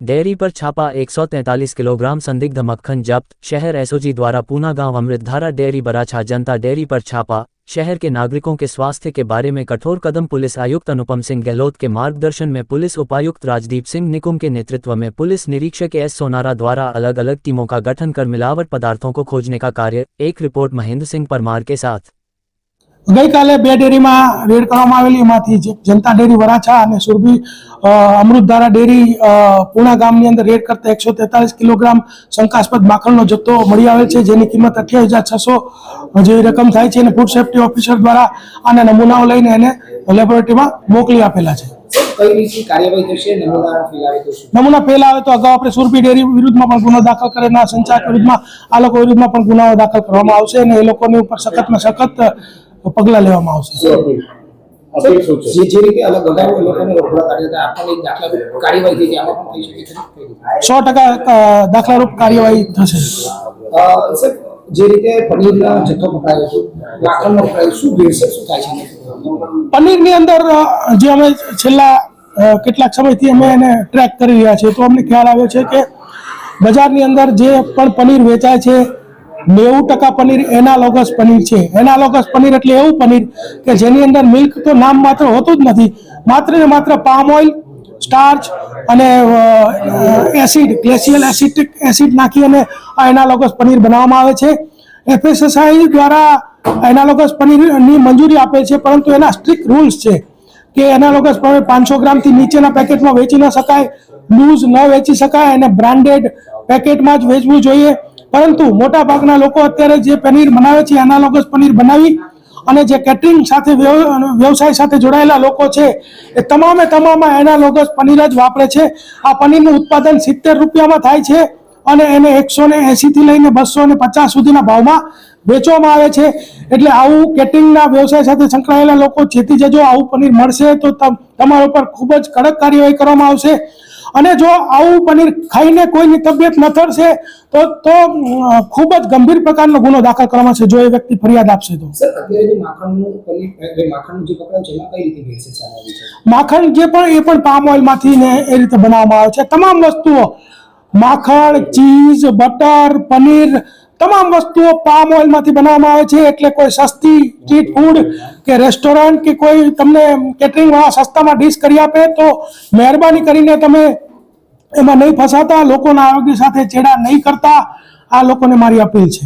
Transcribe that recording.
Dairy पर छापा 143 kilogram संदिग्ध मक्खन जब्त। शहर एसओजी द्वारा पूना गांव अमृतधारा डेयरी बराछा जनता डेयरी पर छापा। शहर के नागरिकों के स्वास्थ्य के बारे में कठोर कदम। पुलिस आयुक्त अनुपम सिंह गहलोत के मार्गदर्शन में पुलिस उपायुक्त राजदीप सिंह निकुम के नेतृत्व में पुलिस निरीक्षक एस सोनारा द्वारा अलग अलग टीमों का गठन कर मिलावट पदार्थों को खोजने का कार्य। एक रिपोर्ट महेंद्र सिंह परमार के साथ। गई काले बे डेरी में रेड कर जनता डेरी वराछा और सुरभि अमृतधारा डेरी पूना गाम अंदर रेड करता 143 किलोग्राम शंकास्पद माखणनो जत्थो मळी आवेल छे, जेनी किंमत 28,600 जेवी रकम थाय छे। फूड सेफ्टी ऑफिसर द्वारा आना नमूनाओ लईने एने लेबोरेटरी में मोकली आपेला छे। नमूना फेल आवे तो अगाऊ आपणे सुरभि डेरी विरुद्ध में गुनो दाखल करेला, संचालक विरुद्ध में आ लोको विरुद्ध में गुनाओ दाखल करवामां आवशे अने ए लोकोनी उपर सख्त में सख्त पगला लेवामां आवशे। जे रीते अलग गगावे लोकोने वखोड़ा काढ्या आपणे दाखलारूप कार्यवाही थई आमां पण थई शके छे। 100% दाखलारूप कार्यवाही थशे। सर, जे रीते पनीरना जથ્થો પકડાયો છે, માખણનો પકડાયો, શું ભેળસેળ શું થાય છે? પનીરની અંદર જે અમે છેલ્લા કેટલાક સમયથી અમે એને ટ્રેક કરી રહ્યા છીએ, તો અમને ખ્યાલ આવ્યો છે કે બજારની અંદર જે પણ પનીર વેચાય છે 90% પનીર એનાલોગસ પનીર છે। એનાલોગસ પનીર એટલે એવું પનીર કે જેની અંદર મિલ્ક તો નામ માત્ર હોતું જ નથી, માત્ર ને માત્ર પામ ઓઇલ, સ્ટાર્ચ અને એસિડ, ગ્લેશિયલ એસિટિક એસિડ નાખી અને આ એનાલોગસ પનીર બનાવવામાં આવે છે। એફએસએસઆઈ દ્વારા એનાલોગસ પનીરની મંજૂરી આપે છે, પરંતુ એના સ્ટ્રિક્ટ રૂલ્સ છે કે એનાલોગસ પનીર 500 ગ્રામથી નીચેના પેકેટમાં વેચી ન શકાય, લૂઝ ન વેચી શકાય અને બ્રાન્ડેડ પેકેટમાં જ વેચવું જોઈએ। પરંતુ મોટા ભાગના લોકો અત્યારે જે પનીર બનાવે છે એનાલોગસ પનીર બનાવી અને જે કેટરિંગ સાથે વ્યવસાય સાથે જોડાયેલા લોકો છે એ તમામે તમામ એનાલોગસ પનીર જ વાપરે છે। આ પનીરનું ઉત્પાદન 70 રૂપિયામાં થાય છે અને એને 180 થી લઈને 250 સુધીના ભાવમાં વેચવામાં આવે છે। એટલે આવું કેટરિંગના વ્યવસાય સાથે સંકળાયેલા લોકો ચેતી જજો, આવું પનીર મળશે તો તમારા ઉપર ખૂબ જ કડક કાર્યવાહી કરવામાં આવશે અને જો આવું પનીર ખાઈને કોઈની તબિયત ન થશે તો ખૂબ જ ગંભીર પ્રકારનો ગુનો દાખલ કરવામાં આવશે જો એ વ્યક્તિ ફરિયાદ આપશે તો। સર, અત્યારે જે માખણનું જે પકડાયું છે એમાં કઈ રીતે ભેળસેળ સામે આવી છે? માખણ જે પણ એ પણ પામ ઓઇલમાંથી ને એ રીતે બનાવવામાં આવે છે। તમામ વસ્તુઓ, માખણ, ચીઝ, બટર, પનીર, તમામ વસ્તુઓ પામ ઓઇલમાંથી બનાવવામાં આવે છે। એટલે કોઈ સસ્તી સ્ટ્રીટ ફૂડ કે રેસ્ટોરન્ટ કે કોઈ તમને કેટરિંગ વાળા સસ્તામાં ડીશ કરી આપે તો મહેરબાની કરીને તમે એમાં નહીં ફસાતા, લોકોના આરોગ્ય સાથે ચેડા નહીં કરતા, આ લોકોને મારી અપીલ છે।